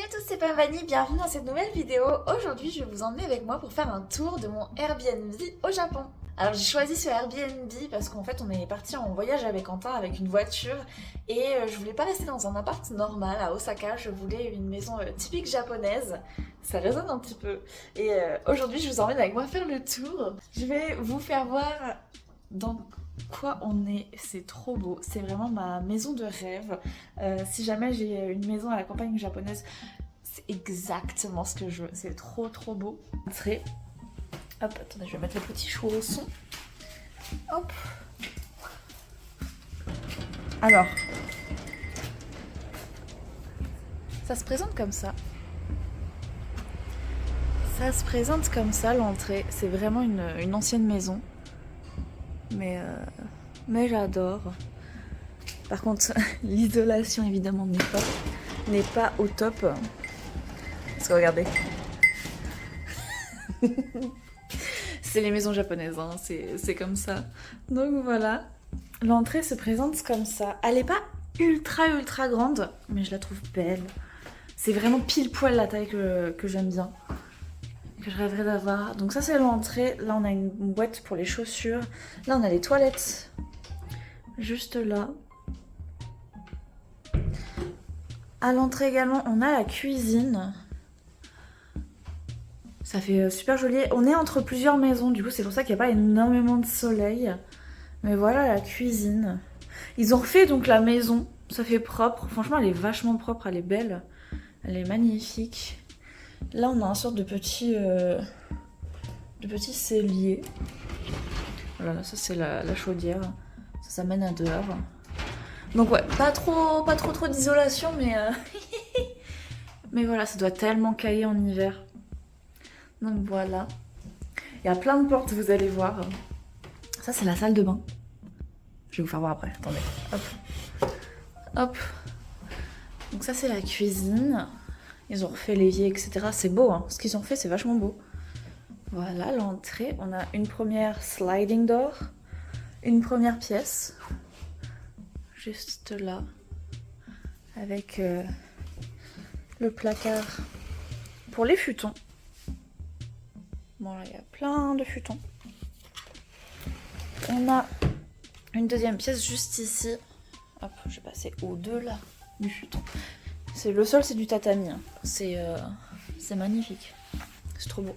Salut à tous, c'est Vanny, bienvenue dans cette nouvelle vidéo. Aujourd'hui, je vais vous emmener avec moi pour faire un tour de mon Airbnb au Japon. Alors j'ai choisi ce Airbnb parce qu'en fait on est parti en voyage avec Quentin avec une voiture et je voulais pas rester dans un appart normal à Osaka, je voulais une maison typique japonaise. Ça résonne un petit peu. Et aujourd'hui je vous emmène avec moi faire le tour. Je vais vous faire voir dans quoi on est, c'est trop beau, c'est vraiment ma maison de rêve. Si jamais j'ai une maison à la campagne japonaise, c'est exactement ce que je veux, c'est trop beau. Hop, attendez, je vais mettre le petit chou au son. Hop. Alors, ça se présente comme ça. Ça se présente comme ça, l'entrée. C'est vraiment une ancienne maison. Mais j'adore. Par contre, l'isolation, évidemment, n'est pas au top. Parce que regardez. C'est les maisons japonaises, hein, c'est comme ça. Donc voilà, l'entrée se présente comme ça. Elle n'est pas ultra grande, mais je la trouve belle. C'est vraiment pile poil la taille que j'aime bien, que je rêverais d'avoir. Donc ça c'est l'entrée. Là on a une boîte pour les chaussures. Là on a les toilettes, juste là. À l'entrée également on a la cuisine. Ça fait super joli. On est entre plusieurs maisons, du coup c'est pour ça qu'il n'y a pas énormément de soleil. Mais voilà la cuisine. Ils ont refait donc la maison, ça fait propre. Franchement elle est vachement propre, elle est belle. Elle est magnifique. Là on a un sorte de petit cellier. Voilà, ça c'est la chaudière. Ça mène à dehors. Donc ouais, pas trop d'isolation, mais mais voilà, ça doit tellement cailler en hiver. Donc voilà. Il y a plein de portes, vous allez voir. Ça, c'est la salle de bain. Je vais vous faire voir après. Attendez. Hop. Hop. Donc ça, c'est la cuisine. Ils ont refait l'évier, etc. C'est beau, hein. Ce qu'ils ont fait, c'est vachement beau. Voilà, l'entrée. On a une première sliding door. Une première pièce. Juste là. Avec le placard pour les futons. Bon là il y a plein de futons. On a une deuxième pièce juste ici. Hop, je vais passer au-delà du futon. Le sol c'est du tatami. Hein. C'est magnifique. C'est trop beau.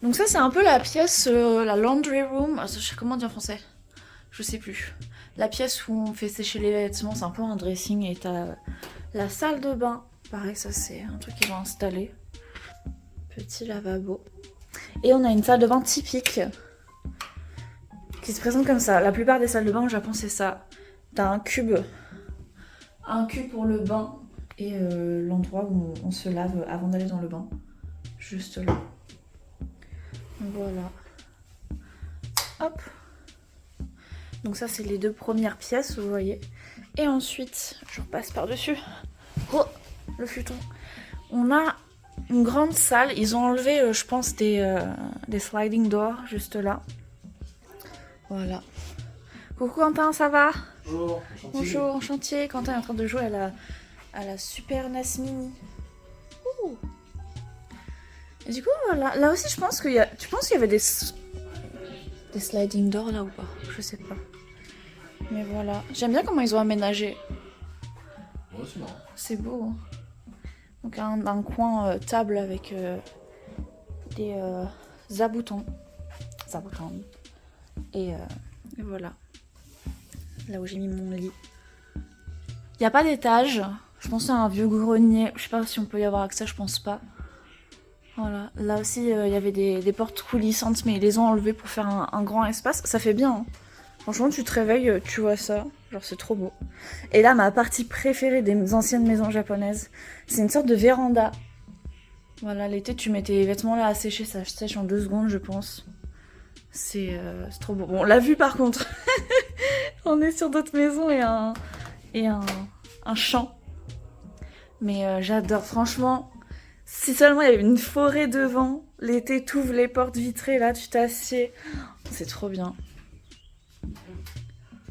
Donc ça c'est un peu la pièce, la laundry room. Je sais comment dire en français. Je sais plus. La pièce où on fait sécher les vêtements, c'est un peu un dressing. Et t'as la salle de bain. Pareil, ça c'est un truc qu'ils vont installer. Petit lavabo. Et on a une salle de bain typique qui se présente comme ça. La plupart des salles de bain au Japon, c'est ça. T'as un cube. Un cube pour le bain et l'endroit où on se lave avant d'aller dans le bain. Juste là. Voilà. Hop. Donc ça, c'est les deux premières pièces, vous voyez. Et ensuite, je repasse par-dessus. Oh, le futon. On a une grande salle, ils ont enlevé je pense des sliding doors juste là. Voilà. Coucou Quentin, ça va? Bonjour, enchanté. Bonjour, en chantier. Quentin est en train de jouer à la Super NES Mini. Ouh. Et du coup voilà, là aussi je pense qu'il y a... Tu penses qu'il y avait des sliding doors là ou pas? Je sais pas. Mais voilà, j'aime bien comment ils ont aménagé. Ouais, c'est marrant. C'est beau. Hein. Donc un coin table avec des zaboutons. Et voilà. Là où j'ai mis mon lit. Il n'y a pas d'étage. Je pensais à un vieux grenier. Je sais pas si on peut y avoir accès, je pense pas. Voilà. Là aussi, il y avait des portes coulissantes, mais ils les ont enlevées pour faire un grand espace. Ça fait bien. Hein. Franchement, tu te réveilles, tu vois ça. Genre, c'est trop beau. Et là, ma partie préférée des anciennes maisons japonaises, c'est une sorte de véranda. Voilà, l'été, tu mets tes vêtements là à sécher, ça sèche en 2 secondes, je pense. C'est trop beau. Bon, la vue, par contre, on est sur d'autres maisons et un champ. Mais j'adore, franchement. Si seulement il y avait une forêt devant, l'été, t'ouvres les portes vitrées, là, tu t'assieds. C'est trop bien.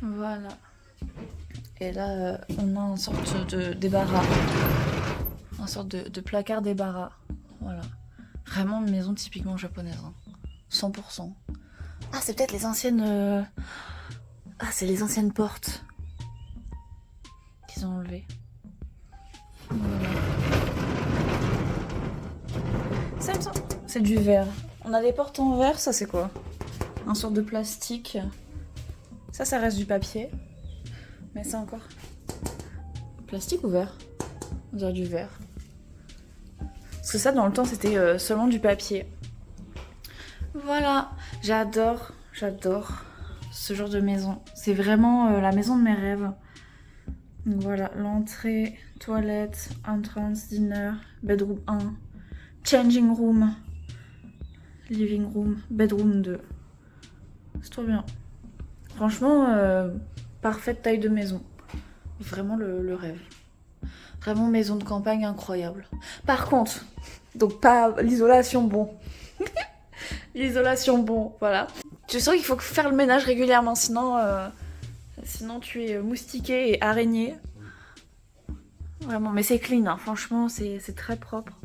Voilà. Et là, on a une sorte de débarras. Un sorte de placard débarras. Voilà. Vraiment une maison typiquement japonaise. Hein. 100%. Ah, c'est peut-être les anciennes... Ah, c'est les anciennes portes qu'ils ont enlevées. Voilà. Ça me semble... C'est du verre. On a des portes en verre, ça c'est quoi? Un sorte de plastique. Ça reste du papier. Mais c'est encore... Plastique ou verre? On dirait du verre. Parce que ça, dans le temps, c'était seulement du papier. Voilà. J'adore ce genre de maison. C'est vraiment la maison de mes rêves. Donc voilà, l'entrée, toilette, entrance, dinner, bedroom 1, changing room, living room, bedroom 2. C'est trop bien. Franchement, parfaite taille de maison. Vraiment le rêve. Vraiment maison de campagne incroyable. Par contre, donc pas l'isolation, bon. L'isolation, bon, voilà. Tu sens qu'il faut faire le ménage régulièrement, sinon tu es moustiqué et araignée. Vraiment, mais c'est clean, hein. Franchement, c'est très propre.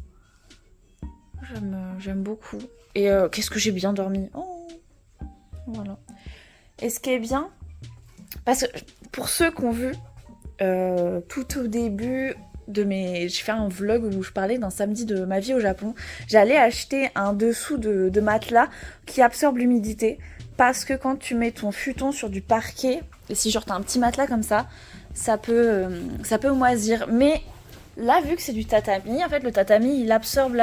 J'aime beaucoup. Et qu'est-ce que j'ai bien dormi. Oh, voilà. Et ce qui est bien, parce que pour ceux qui ont vu tout au début j'ai fait un vlog où je parlais d'un samedi de ma vie au Japon. J'allais acheter un dessous de matelas qui absorbe l'humidité, parce que quand tu mets ton futon sur du parquet, et si genre t'as un petit matelas comme ça peut moisir. Mais là, vu que c'est du tatami, en fait le tatami il absorbe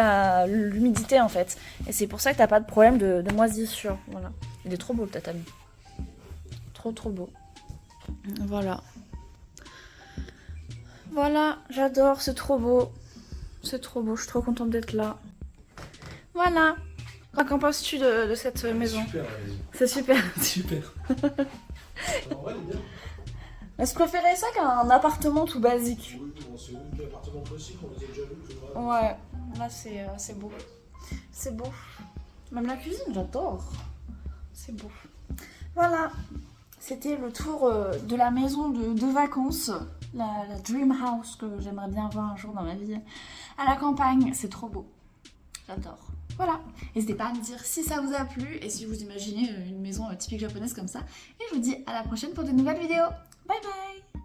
l'humidité en fait, et c'est pour ça que t'as pas de problème de moisissure. Voilà. Il est trop beau le tatami, trop beau. Voilà. Voilà, j'adore, c'est trop beau. C'est trop beau, je suis trop contente d'être là. Voilà. Qu'en penses-tu de cette maison? Super la maison. C'est super. Super. En vrai, elle est bien. Mais je préférais ça qu'un appartement tout basique. Oui, bon, c'est une appartement classique, on les a déjà vus. C'est vrai. Ouais, là c'est beau. C'est beau. Même la cuisine, j'adore. C'est beau. Voilà. C'était le tour de la maison de vacances. La dream house que j'aimerais bien avoir un jour dans ma vie. À la campagne, c'est trop beau. J'adore. Voilà. N'hésitez pas à me dire si ça vous a plu et si vous imaginez une maison typique japonaise comme ça. Et je vous dis à la prochaine pour de nouvelles vidéos. Bye bye!